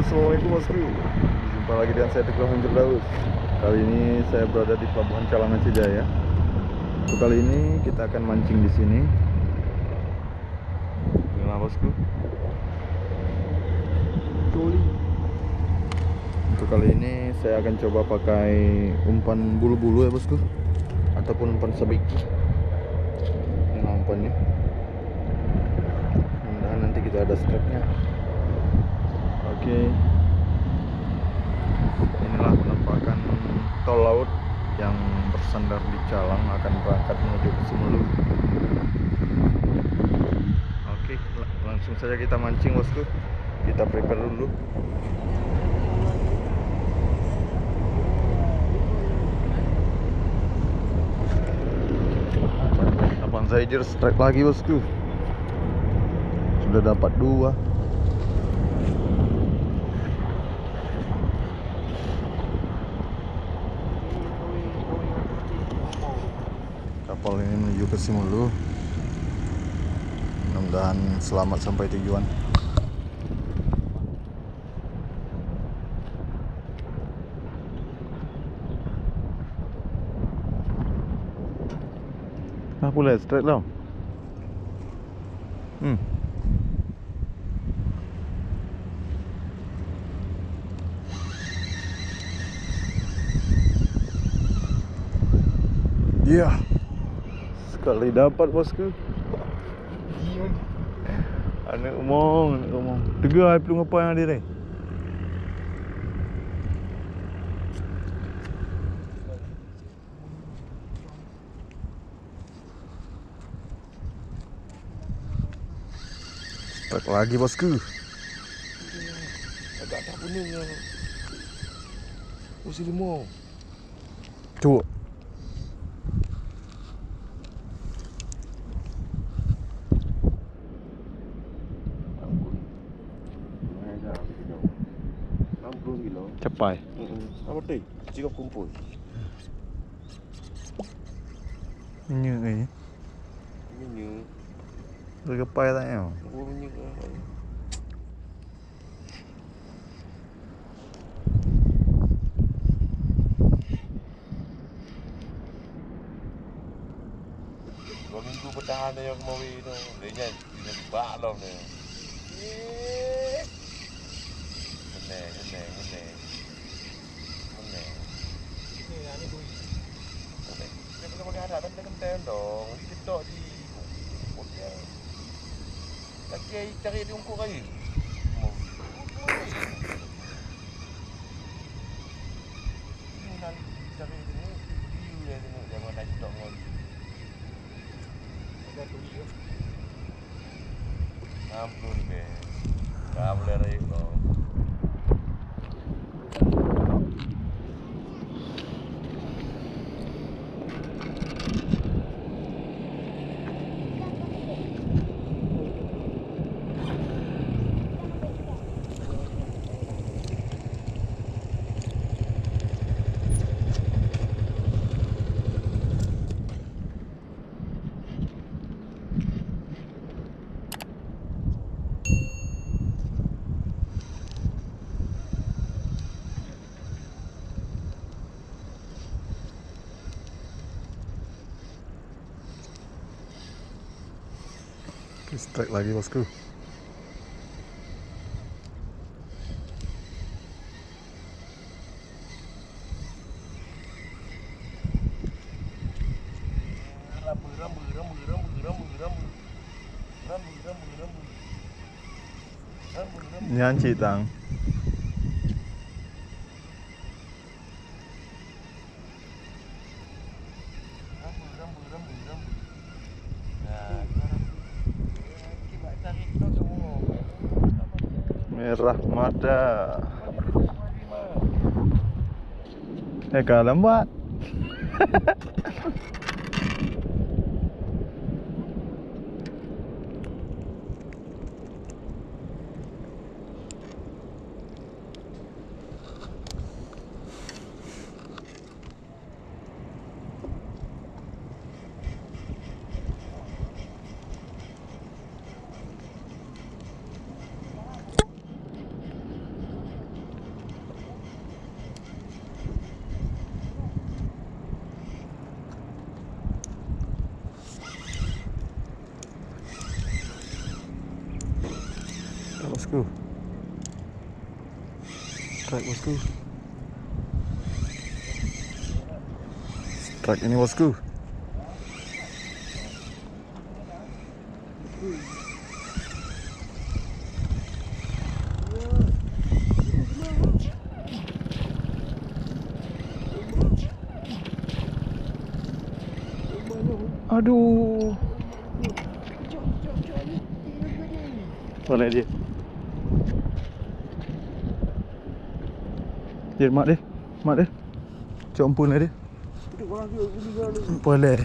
Assalamualaikum bosku. Jumpa lagi dengan saya Teguh Firdaus. Kali ini saya berada di Pelabuhan Calangan Sijaya. Untuk kali ini kita akan mancing di sini. Inilah bosku. Untuk kali ini saya akan coba pakai umpan bulu-bulu ya bosku, ataupun umpan sabiki. Ini umpannya. Mudah-mudahan nanti kita ada strike-nya. Oke. Inilah penampakan tol laut yang bersandar di Calang akan berangkat menuju ke Sumelu. Oke, langsung saja kita mancing bosku. Kita prepare dulu. Abang Zaidir strike lagi bosku. Sudah dapat 2. Kapal ini menuju ke Sumelu. Mudah-mudahan selamat sampai tujuan. Boleh straight tau. Iya. Sekali dapat bosku. Anak ngomong. Tegar pelung apa yang ada ni? Strike lagi bosku. Agak tak kuning yang usia 5. Cuk. Capai. Apa tu? Jika kumpul. Ini ni. Ini. Capai tak ya? Ini. Dua minggu bertahan yang mau itu, dia jadi balon ni. Meneh. Dia boleh pakai adat dan kenten dong. Diketok di. Okey. Lagi cari di ungkuk air. Ni nak cari di ni. Dia tengok jangan nak cetok ngol. Ada tu dia. 60 lebih. Tak boleh raih kau. Strike lagi bosku. Nyan chị Tang. Merah mada. Kalau lambat. bosku. Strike bosku. Strike ini bosku. Aduh. Mana dia? Dia mak dia. Mak dia. Cok ampun lah dia. Boleh.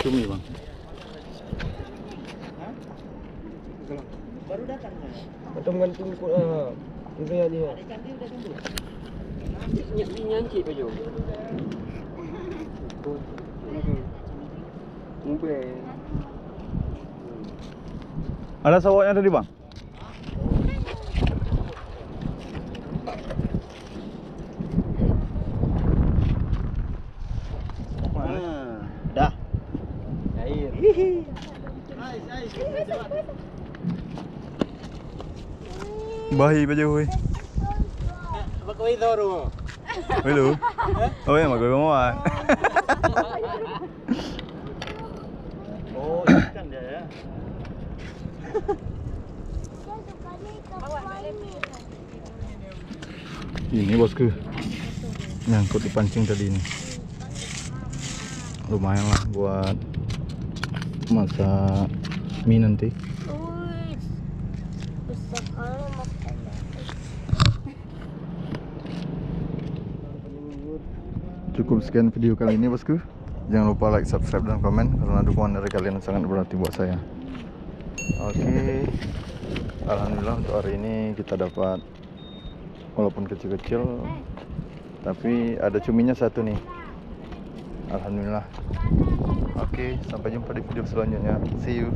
Cumi bang. Baru datang saya. Atau menggantung Ini dia. Ikan dia udah tumbuh. Nyangkit baju. Mungkin. Ada sawaknya tadi bang? Dah. Air. Bahi baju oi. Bakal itu ru. Hello. Oh ya, mago mo ah. Oh, ikan dia ya. Ini bosku, nyangkut di pancing tadi ini. Lumayan lah buat masak mie nanti. Cukup sekian video kali ini bosku. Jangan lupa like, subscribe, dan komen karena dukungan dari kalian sangat berarti buat saya. Oke, alhamdulillah untuk hari ini kita dapat, walaupun kecil-kecil, tapi ada cuminya satu nih. Alhamdulillah. Oke, sampai jumpa di video selanjutnya. See you.